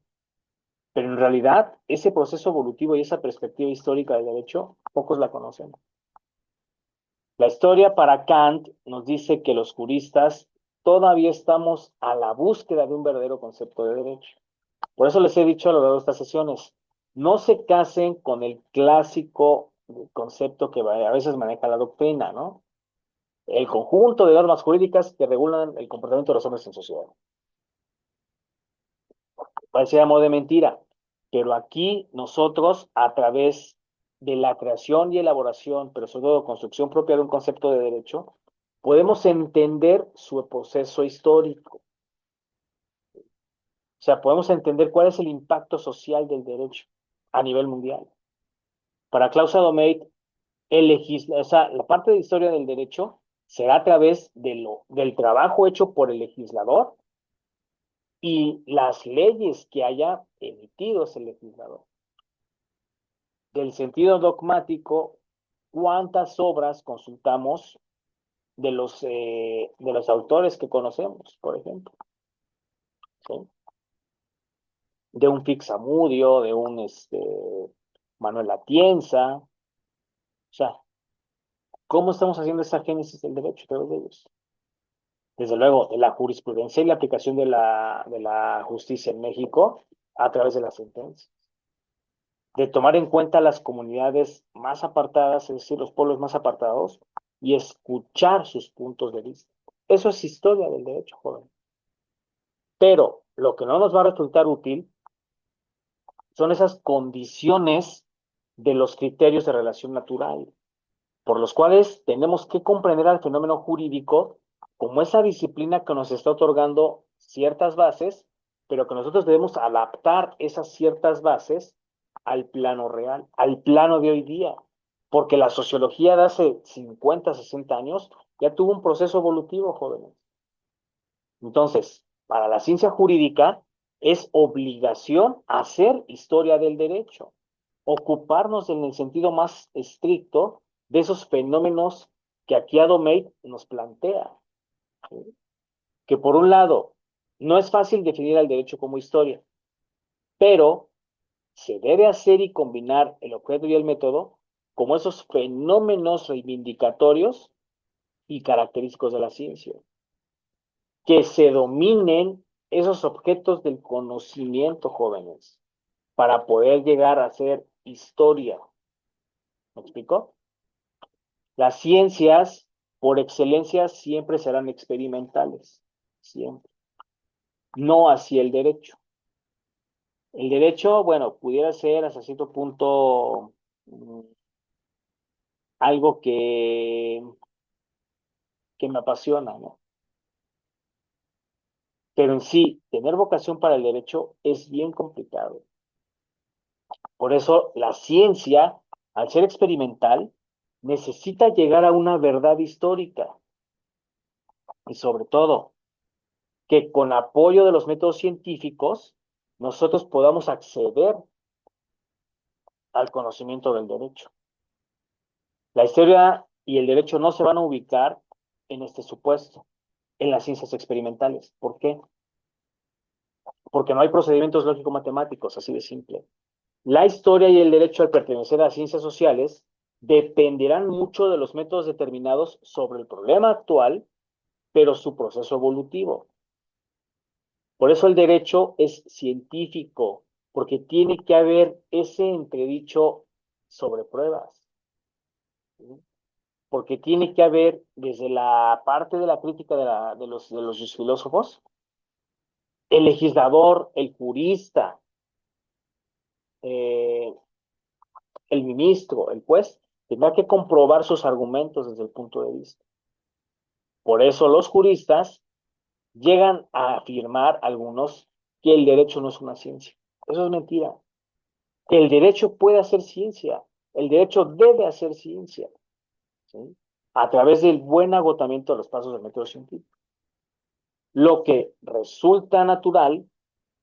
pero en realidad ese proceso evolutivo y esa perspectiva histórica del derecho, pocos la conocen. La historia para Kant nos dice que los juristas todavía estamos a la búsqueda de un verdadero concepto de derecho. Por eso les he dicho a lo largo de estas sesiones, no se casen con el clásico concepto que a veces maneja la doctrina, ¿no? El conjunto de normas jurídicas que regulan el comportamiento de los hombres en sociedad. Parece a modo de mentira, pero aquí nosotros, a través de la creación y elaboración, pero sobre todo construcción propia de un concepto de derecho, podemos entender su proceso histórico. O sea, podemos entender cuál es el impacto social del derecho a nivel mundial. Para Klaus Domeit, o sea, la parte de historia del derecho será a través del trabajo hecho por el legislador y las leyes que haya emitido ese legislador. Del sentido dogmático, ¿cuántas obras consultamos de los autores que conocemos, por ejemplo? ¿Sí? De un Fixamudio, de un Manuel Atienza. O sea, ¿cómo estamos haciendo esa génesis del derecho de ellos? Desde luego, de la jurisprudencia y la aplicación de la justicia en México a través de las sentencias. De tomar en cuenta las comunidades más apartadas, es decir, los pueblos más apartados, y escuchar sus puntos de vista. Eso es historia del derecho, joven. Pero lo que no nos va a resultar útil son esas condiciones de los criterios de relación natural, por los cuales tenemos que comprender al fenómeno jurídico como esa disciplina que nos está otorgando ciertas bases, pero que nosotros debemos adaptar esas ciertas bases al plano real, al plano de hoy día, porque la sociología de hace 50, 60 años ya tuvo un proceso evolutivo, jóvenes. Entonces, para la ciencia jurídica es obligación hacer historia del derecho, ocuparnos en el sentido más estricto de esos fenómenos que aquí Adomeit nos plantea. ¿Sí? Que por un lado, no es fácil definir al derecho como historia, pero se debe hacer y combinar el objeto y el método como esos fenómenos reivindicatorios y característicos de la ciencia. Que se dominen esos objetos del conocimiento, jóvenes, para poder llegar a hacer historia. ¿Me explico? Las ciencias, por excelencia, siempre serán experimentales. Siempre. No así el derecho. El derecho, bueno, pudiera ser hasta cierto punto algo que me apasiona, ¿no? Pero en sí, tener vocación para el derecho es bien complicado. Por eso la ciencia, al ser experimental, necesita llegar a una verdad histórica y sobre todo que con apoyo de los métodos científicos nosotros podamos acceder al conocimiento del derecho. La historia y el derecho no se van a ubicar en este supuesto, en las ciencias experimentales. ¿Por qué? Porque no hay procedimientos lógico-matemáticos, así de simple. La historia y el derecho, al pertenecer a ciencias sociales, dependerán mucho de los métodos determinados sobre el problema actual, pero su proceso evolutivo. Por eso el derecho es científico, porque tiene que haber ese entredicho sobre pruebas. ¿Sí? Porque tiene que haber, desde la parte de la crítica de los filósofos, el legislador, el jurista, eh, el ministro, el juez, tendrá que comprobar sus argumentos desde el punto de vista. Por eso los juristas llegan a afirmar algunos que el derecho no es una ciencia. Eso es mentira. El derecho puede hacer ciencia. El derecho debe hacer ciencia. ¿Sí? A través del buen agotamiento de los pasos del método científico. Lo que resulta natural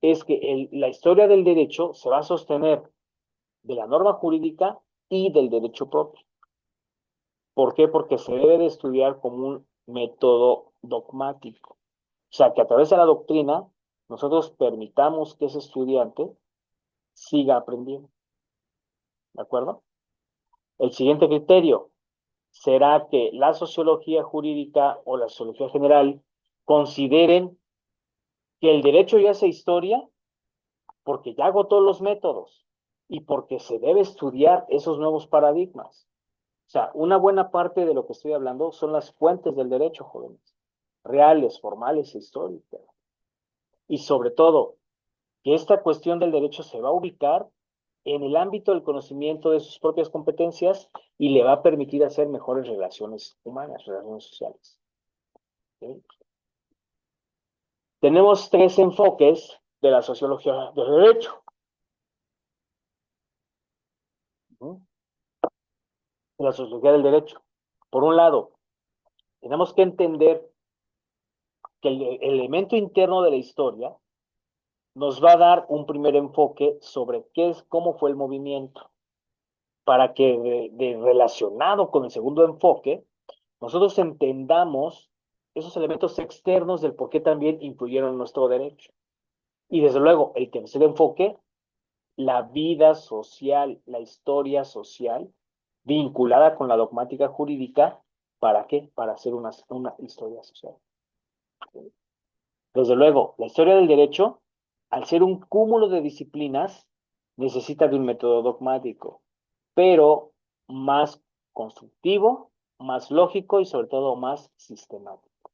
es que la historia del derecho se va a sostener de la norma jurídica y del derecho propio. ¿Por qué? Porque se debe de estudiar como un método dogmático. O sea, que a través de la doctrina nosotros permitamos que ese estudiante siga aprendiendo. ¿De acuerdo? El siguiente criterio será que la sociología jurídica o la sociología general consideren que el derecho ya hace historia porque ya agotó los métodos y porque se debe estudiar esos nuevos paradigmas. O sea, una buena parte de lo que estoy hablando son las fuentes del derecho, jóvenes, reales, formales e históricas. Y sobre todo, que esta cuestión del derecho se va a ubicar en el ámbito del conocimiento de sus propias competencias y le va a permitir hacer mejores relaciones humanas, relaciones sociales. ¿Sí? Tenemos tres enfoques de la sociología del derecho. ¿Sí? De la sociología del derecho. Por un lado, tenemos que entender que el elemento interno de la historia nos va a dar un primer enfoque sobre cómo fue el movimiento, para que relacionado con el segundo enfoque, nosotros entendamos esos elementos externos del por qué también influyeron en nuestro derecho. Y desde luego, el tercer enfoque, la vida social, la historia social, vinculada con la dogmática jurídica, ¿para qué? Para hacer una historia social. Desde luego, la historia del derecho, al ser un cúmulo de disciplinas, necesita de un método dogmático, pero más constructivo, más lógico y sobre todo más sistemático.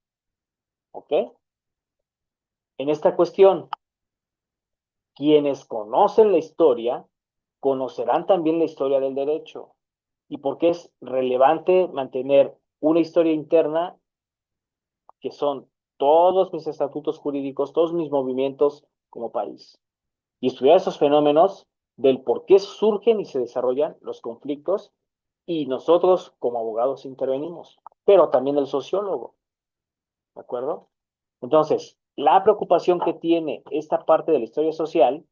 ¿Ok? En esta cuestión, quienes conocen la historia, conocerán también la historia del derecho. ¿Y por qué es relevante mantener una historia interna que son todos mis estatutos jurídicos, todos mis movimientos como país? Y estudiar esos fenómenos del por qué surgen y se desarrollan los conflictos y nosotros como abogados intervenimos, pero también el sociólogo, ¿de acuerdo? Entonces, la preocupación que tiene esta parte de la historia social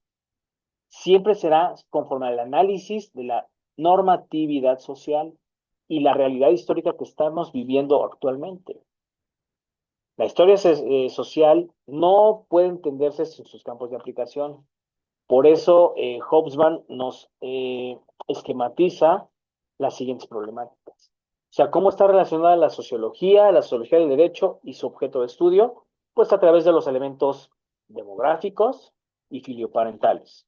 siempre será conforme al análisis de la normatividad social y la realidad histórica que estamos viviendo actualmente. La historia social no puede entenderse sin sus campos de aplicación. Por eso, Hobsbawm nos esquematiza las siguientes problemáticas. O sea, ¿cómo está relacionada la sociología del derecho y su objeto de estudio? Pues a través de los elementos demográficos y filioparentales,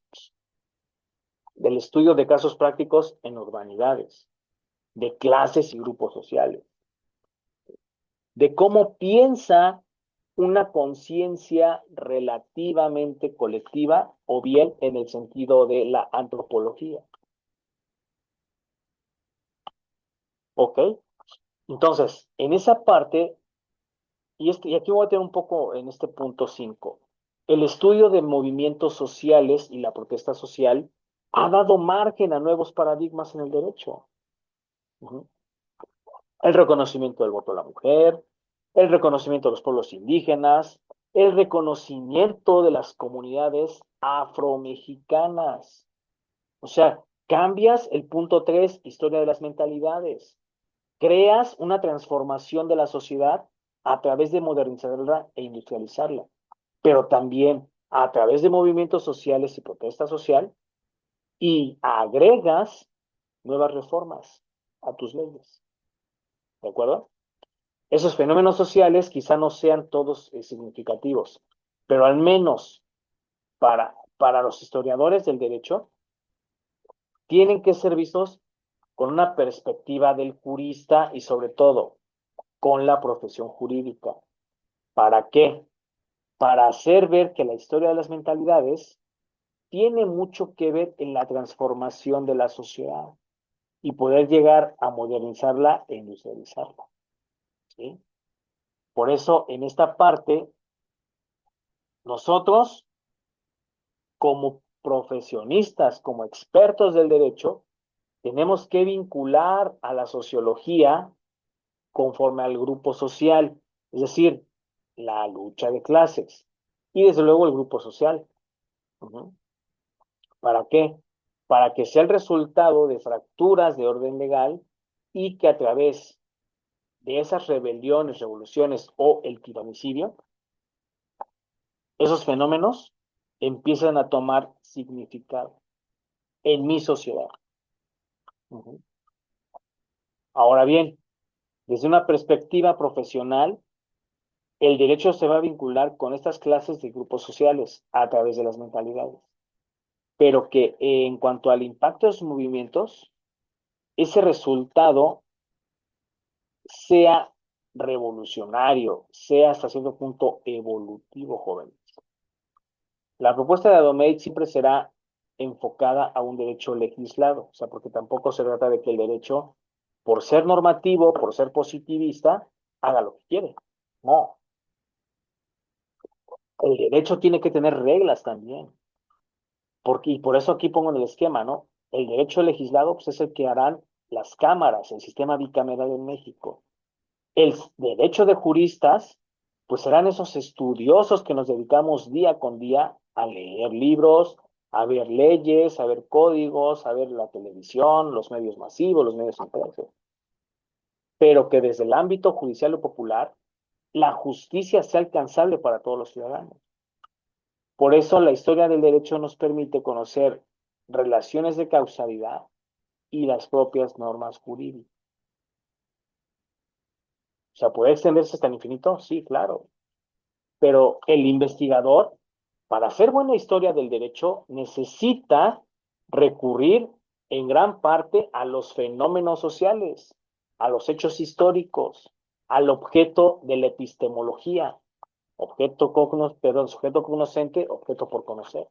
del estudio de casos prácticos en urbanidades, de clases y grupos sociales, de cómo piensa una conciencia relativamente colectiva o bien en el sentido de la antropología. ¿Ok? Entonces, en esa parte, y aquí voy a tener un poco en este punto 5, el estudio de movimientos sociales y la protesta social ha dado margen a nuevos paradigmas en el derecho. Ujú. El reconocimiento del voto a la mujer, el reconocimiento de los pueblos indígenas, el reconocimiento de las comunidades afromexicanas. O sea, cambias el punto 3, historia de las mentalidades. Creas una transformación de la sociedad a través de modernizarla e industrializarla, pero también a través de movimientos sociales y protesta social, y agregas nuevas reformas a tus leyes. ¿De acuerdo? Esos fenómenos sociales quizá no sean todos significativos, pero al menos para los historiadores del derecho, tienen que ser vistos con una perspectiva del jurista y sobre todo con la profesión jurídica. ¿Para qué? Para hacer ver que la historia de las mentalidades tiene mucho que ver en la transformación de la sociedad y poder llegar a modernizarla e industrializarla. ¿Sí? Por eso, en esta parte, nosotros, como profesionistas, como expertos del derecho, tenemos que vincular a la sociología conforme al grupo social, es decir, la lucha de clases y desde luego el grupo social. Uh-huh. ¿Para qué? Para que sea el resultado de fracturas de orden legal y que a través de esas rebeliones, revoluciones o el tiranicidio, esos fenómenos empiezan a tomar significado en mi sociedad. Uh-huh. Ahora bien, desde una perspectiva profesional, el derecho se va a vincular con estas clases de grupos sociales a través de las mentalidades, pero que en cuanto al impacto de sus movimientos, ese resultado sea revolucionario, sea hasta cierto punto evolutivo, jóvenes. La propuesta de Adomeit siempre será enfocada a un derecho legislado, o sea, porque tampoco se trata de que el derecho, por ser normativo, por ser positivista, haga lo que quiere. No, el derecho tiene que tener reglas también, porque, y por eso aquí pongo en el esquema, ¿no? El derecho legislado pues, es el que harán las cámaras, el sistema bicameral en México. El derecho de juristas, pues serán esos estudiosos que nos dedicamos día con día a leer libros, a ver leyes, a ver códigos, a ver la televisión, los medios masivos, los medios impresos. Pero que desde el ámbito judicial o popular, la justicia sea alcanzable para todos los ciudadanos. Por eso la historia del derecho nos permite conocer relaciones de causalidad y las propias normas jurídicas. O sea, ¿puede extenderse hasta el infinito? Sí, claro. Pero el investigador, para hacer buena historia del derecho, necesita recurrir en gran parte a los fenómenos sociales, a los hechos históricos, al objeto de la epistemología, sujeto cognoscente, objeto por conocer,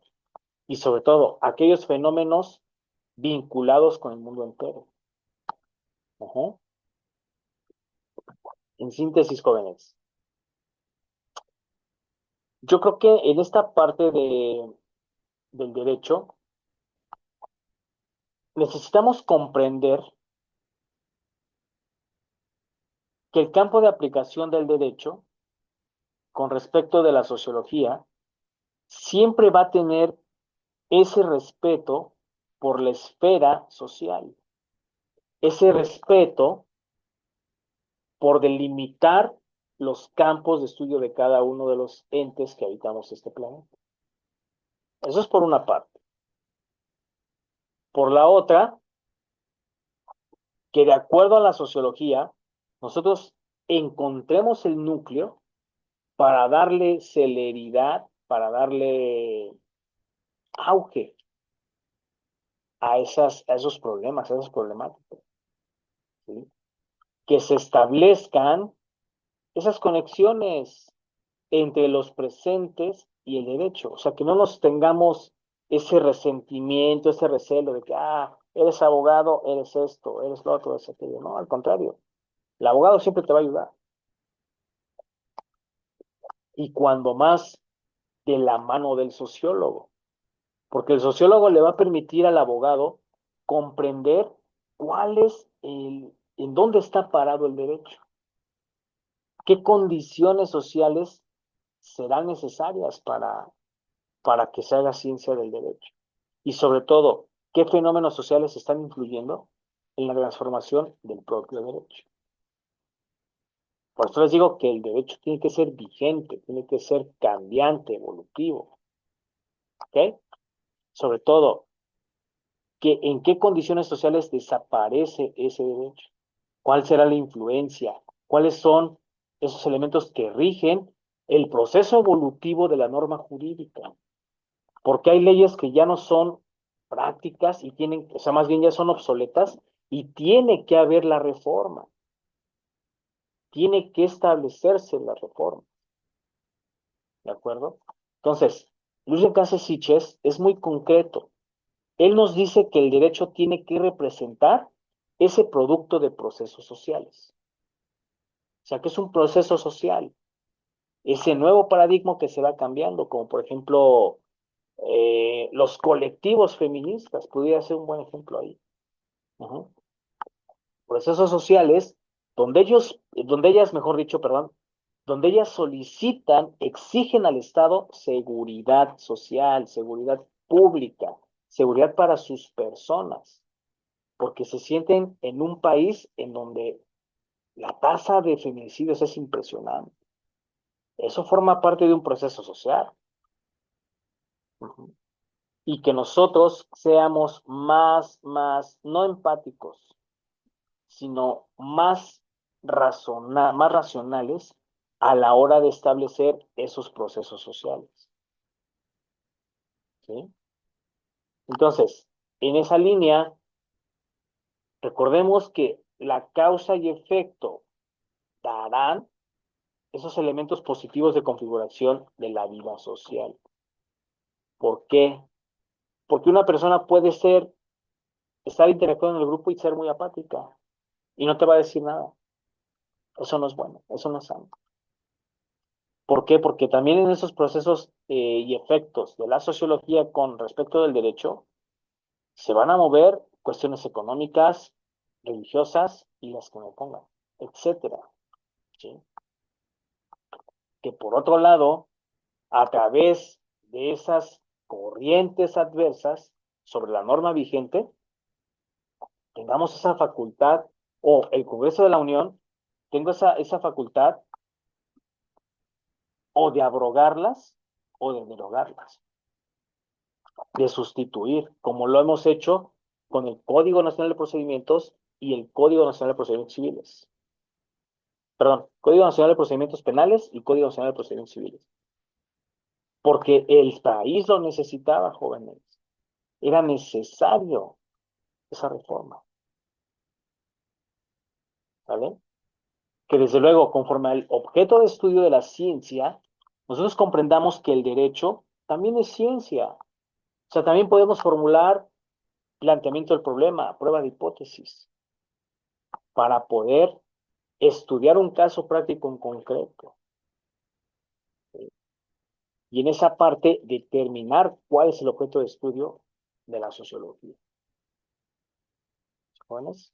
y sobre todo aquellos fenómenos vinculados con el mundo entero. Uh-huh. En síntesis, jóvenes, yo creo que en esta parte del derecho necesitamos comprender que el campo de aplicación del derecho con respecto de la sociología siempre va a tener ese respeto por la esfera social, ese respeto por delimitar los campos de estudio de cada uno de los entes que habitamos este planeta. Eso es por una parte. Por la otra, que de acuerdo a la sociología, nosotros encontremos el núcleo para darle celeridad, para darle auge a esos problemas, a esas problemáticas. ¿sí? Que se establezcan esas conexiones entre los presentes y el derecho. O sea, que no nos tengamos ese resentimiento, ese recelo de que, eres abogado, eres esto, eres lo otro, eres aquello. No, al contrario. El abogado siempre te va a ayudar. Y cuando más de la mano del sociólogo. Porque el sociólogo le va a permitir al abogado comprender en dónde está parado el derecho, qué condiciones sociales serán necesarias para que se haga ciencia del derecho. Y sobre todo, qué fenómenos sociales están influyendo en la transformación del propio derecho. Por eso les digo que el derecho tiene que ser vigente, tiene que ser cambiante, evolutivo. ¿Ok? Sobre todo, en qué condiciones sociales desaparece ese derecho, cuál será la influencia, cuáles son esos elementos que rigen el proceso evolutivo de la norma jurídica, porque hay leyes que ya no son prácticas y tienen, o sea, más bien ya son obsoletas y tiene que haber la reforma, tiene que establecerse la reforma, ¿de acuerdo? Entonces, Luis Campos Siches es muy concreto. Él nos dice que el derecho tiene que representar ese producto de procesos sociales. O sea, que es un proceso social. Ese nuevo paradigma que se va cambiando, como por ejemplo los colectivos feministas, pudiera ser un buen ejemplo ahí. Ujú. Procesos sociales donde ellas, mejor dicho, perdón, donde ellas solicitan, exigen al Estado seguridad social, seguridad pública, seguridad para sus personas, porque se sienten en un país en donde la tasa de feminicidios es impresionante. Eso forma parte de un proceso social. Ujú. Y que nosotros seamos no empáticos, sino más racionales a la hora de establecer esos procesos sociales. ¿Sí? Entonces, en esa línea, recordemos que la causa y efecto darán esos elementos positivos de configuración de la vida social. ¿Por qué? Porque una persona puede estar interactuando en el grupo y ser muy apática y no te va a decir nada. Eso no es bueno, eso no es sano. ¿Por qué? Porque también en esos procesos y efectos de la sociología con respecto del derecho, se van a mover cuestiones económicas, religiosas y las que me pongan, etcétera. ¿Sí? Que por otro lado, a través de esas corrientes adversas sobre la norma vigente, tengamos esa facultad, o el Congreso de la Unión, tengo esa facultad o de abrogarlas o de derogarlas, de sustituir, como lo hemos hecho con el Código Nacional de Procedimientos y el Código Nacional de Procedimientos Civiles. Perdón, Código Nacional de Procedimientos Penales y Código Nacional de Procedimientos Civiles. Porque el país lo necesitaba, jóvenes. Era necesario esa reforma. ¿Vale? Que desde luego, conforme al objeto de estudio de la ciencia, nosotros comprendamos que el derecho también es ciencia. O sea, también podemos formular planteamiento del problema, prueba de hipótesis, para poder estudiar un caso práctico en concreto. Y en esa parte determinar cuál es el objeto de estudio de la sociología. ¿Jóvenes?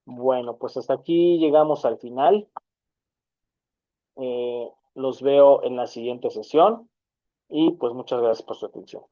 Bueno, pues hasta aquí llegamos al final. Los veo en la siguiente sesión y pues muchas gracias por su atención.